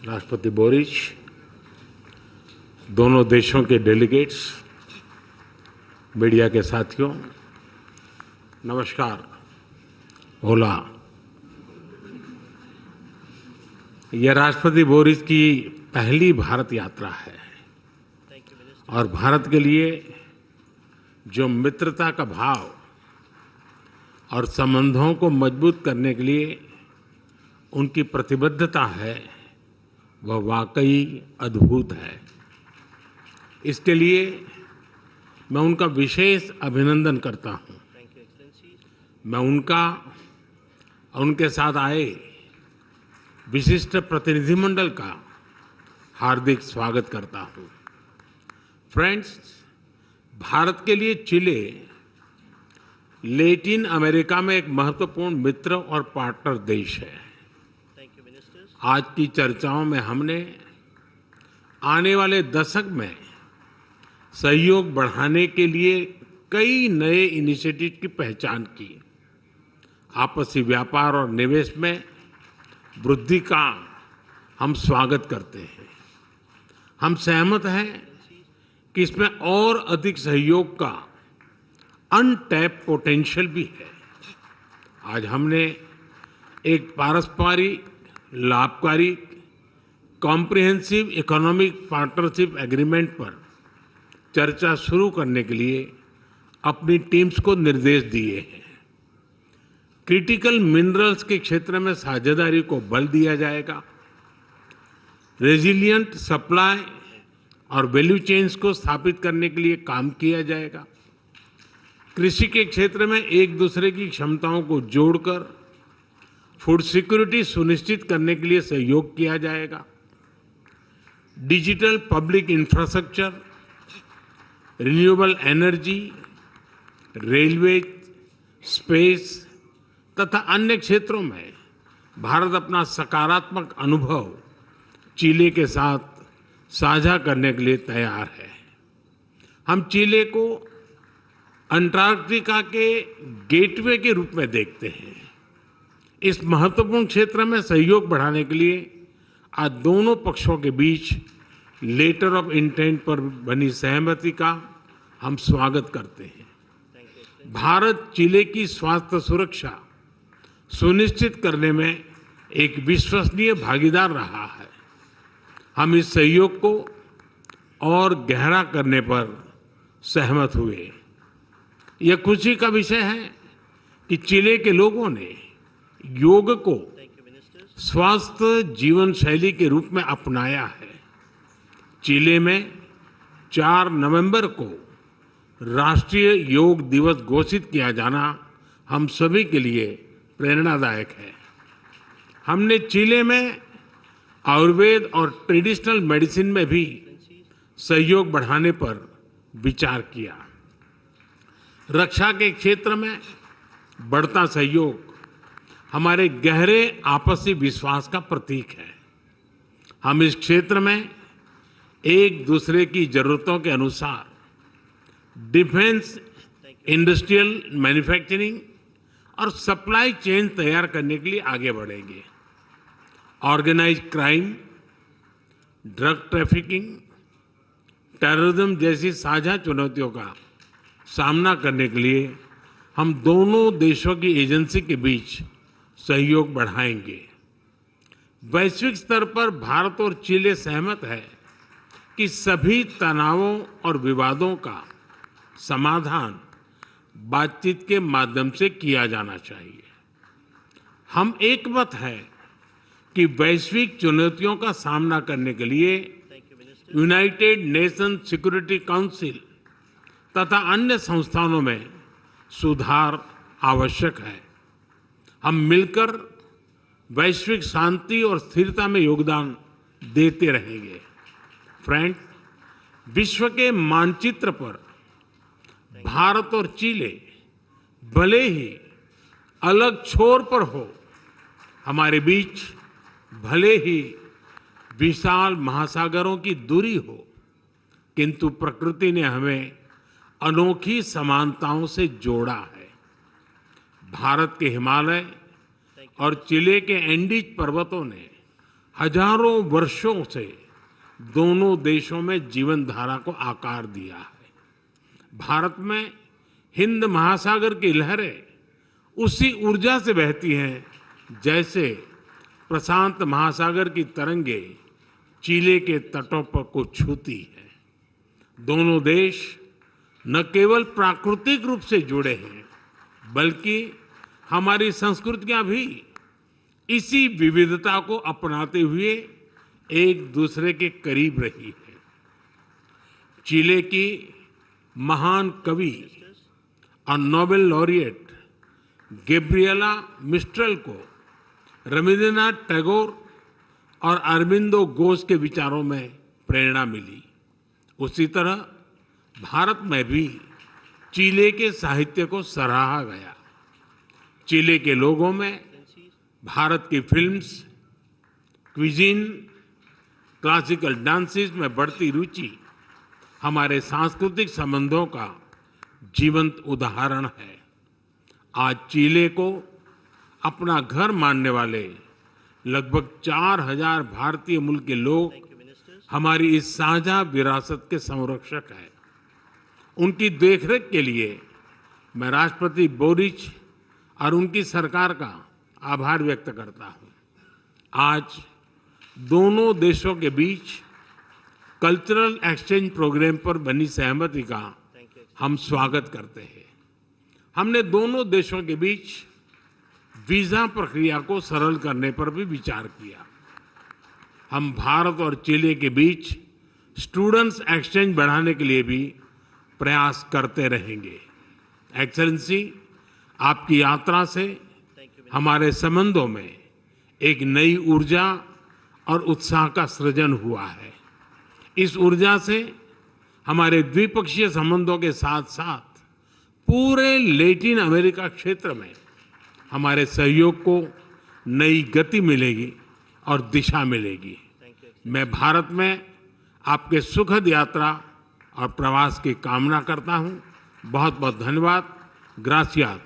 राष्ट्रपति बोरिच, दोनों देशों के डेलीगेट्स, मीडिया के साथियों, नमस्कार। ओला। यह राष्ट्रपति बोरिच की पहली भारत यात्रा है और भारत के लिए जो मित्रता का भाव और संबंधों को मजबूत करने के लिए उनकी प्रतिबद्धता है, वह वाकई अद्भुत है। इसके लिए मैं उनका विशेष अभिनंदन करता हूं। मैं उनका और उनके साथ आए विशिष्ट प्रतिनिधिमंडल का हार्दिक स्वागत करता हूं। फ्रेंड्स, भारत के लिए चिले लैटिन अमेरिका में एक महत्वपूर्ण मित्र और पार्टनर देश है। आज की चर्चाओं में हमने आने वाले दशक में सहयोग बढ़ाने के लिए कई नए इनिशिएटिव की पहचान की। आपसी व्यापार और निवेश में वृद्धि का हम स्वागत करते हैं। हम सहमत हैं कि इसमें और अधिक सहयोग का अनटैप्ड पोटेंशियल भी है। आज हमने एक पारस्परिक लाभकारी कॉम्प्रिहेंसिव इकोनॉमिक पार्टनरशिप एग्रीमेंट पर चर्चा शुरू करने के लिए अपनी टीम्स को निर्देश दिए हैं। क्रिटिकल मिनरल्स के क्षेत्र में साझेदारी को बल दिया जाएगा। रेजिलिएंट सप्लाई और वैल्यू चेन्स को स्थापित करने के लिए काम किया जाएगा। कृषि के क्षेत्र में एक दूसरे की क्षमताओं को जोड़कर फूड सिक्योरिटी सुनिश्चित करने के लिए सहयोग किया जाएगा। Digital public infrastructure, renewable energy, railway, space तथा अन्य क्षेत्रों में भारत अपना सकारात्मक अनुभव चिले के साथ साझा करने के लिए तैयार है। हम चिले को अंटार्कटिका के गेटवे के रूप में देखते हैं। इस महत्वपूर्ण क्षेत्र में सहयोग बढ़ाने के लिए आज दोनों पक्षों के बीच लेटर ऑफ इंटेंट पर बनी सहमति का हम स्वागत करते हैं। भारत चिले की स्वास्थ्य सुरक्षा सुनिश्चित करने में एक विश्वसनीय भागीदार रहा है। हम इस सहयोग को और गहरा करने पर सहमत हुए। यह खुशी का विषय है कि चिले के लोगों ने योग को स्वस्थ जीवन शैली के रूप में अपनाया है। चिले में 4 नवंबर को राष्ट्रीय योग दिवस घोषित किया जाना हम सभी के लिए प्रेरणादायक है। हमने चिले में आयुर्वेद और ट्रेडिशनल मेडिसिन में भी सहयोग बढ़ाने पर विचार किया। रक्षा के क्षेत्र में बढ़ता सहयोग हमारे गहरे आपसी विश्वास का प्रतीक है। हम इस क्षेत्र में एक दूसरे की जरूरतों के अनुसार डिफेंस, इंडस्ट्रियल मैन्युफैक्चरिंग और सप्लाई चेन तैयार करने के लिए आगे बढ़ेंगे। Organised crime, drug trafficking, terrorism जैसी साझा चुनौतियों का सामना करने के लिए हम दोनों देशों की एजेंसी के बीच सहयोग बढ़ाएंगे। वैश्विक स्तर पर भारत और चिले सहमत है कि सभी तनावों और विवादों का समाधान बातचीत के माध्यम से किया जाना चाहिए। हम एकमत हैं कि वैश्विक चुनौतियों का सामना करने के लिए यूनाइटेड नेशन सिक्योरिटी काउंसिल तथा अन्य संस्थानों में सुधार आवश्यक है। हम मिलकर वैश्विक शांति और स्थिरता में योगदान देते रहेंगे। फ्रेंड, विश्व के मानचित्र पर भारत और चिले भले ही अलग छोर पर हो, हमारे बीच भले ही विशाल महासागरों की दूरी हो, किंतु प्रकृति ने हमें अनोखी समानताओं से जोड़ा है। भारत के हिमालय और चिले के एंडीज पर्वतों ने हजारों वर्षों से दोनों देशों में जीवन धारा को आकार दिया है। भारत में हिंद महासागर की लहरें उसी ऊर्जा से बहती हैं जैसे प्रशांत महासागर की तरंगे चिले के तटों पर को छूती है। दोनों देश न केवल प्राकृतिक रूप से जुड़े हैं बल्कि हमारी संस्कृतियां भी इसी विविधता को अपनाते हुए एक दूसरे के करीब रही है। चिले की महान कवि और नोबेल लॉरिएट गैब्रिएला मिस्ट्रेल को रवींद्रनाथ टैगोर और अरबिंदो घोष के विचारों में प्रेरणा मिली। उसी तरह भारत में भी चिले के साहित्य को सराहा गया। चिले के लोगों में भारत की फिल्म्स, क्विजीन, क्लासिकल डांसेस में बढ़ती रुचि हमारे सांस्कृतिक संबंधों का जीवंत उदाहरण है। आज चिले को अपना घर मानने वाले लगभग 4000 भारतीय मूल के लोग हमारी इस साझा विरासत के संरक्षक हैं। उनकी देखरेख के लिए मैं राष्ट्रपति बोरिच और उनकी सरकार का आभार व्यक्त करता हूं। आज दोनों देशों के बीच कल्चरल एक्सचेंज प्रोग्राम पर बनी सहमति का हम स्वागत करते हैं। हमने दोनों देशों के बीच वीजा प्रक्रिया को सरल करने पर भी विचार किया। हम भारत और चिले के बीच स्टूडेंट्स एक्सचेंज बढ़ाने के लिए भी प्रयास करते रहेंगे। एक्सेलेंसी, आपकी यात्रा से हमारे संबंधों में एक नई ऊर्जा और उत्साह का सृजन हुआ है। इस ऊर्जा से हमारे द्विपक्षीय संबंधों के साथ साथ पूरे लैटिन अमेरिका क्षेत्र में हमारे सहयोग को नई गति मिलेगी और दिशा मिलेगी। मैं भारत में आपके सुखद यात्रा और प्रवास की कामना करता हूं। बहुत बहुत धन्यवाद। ग्रासियास।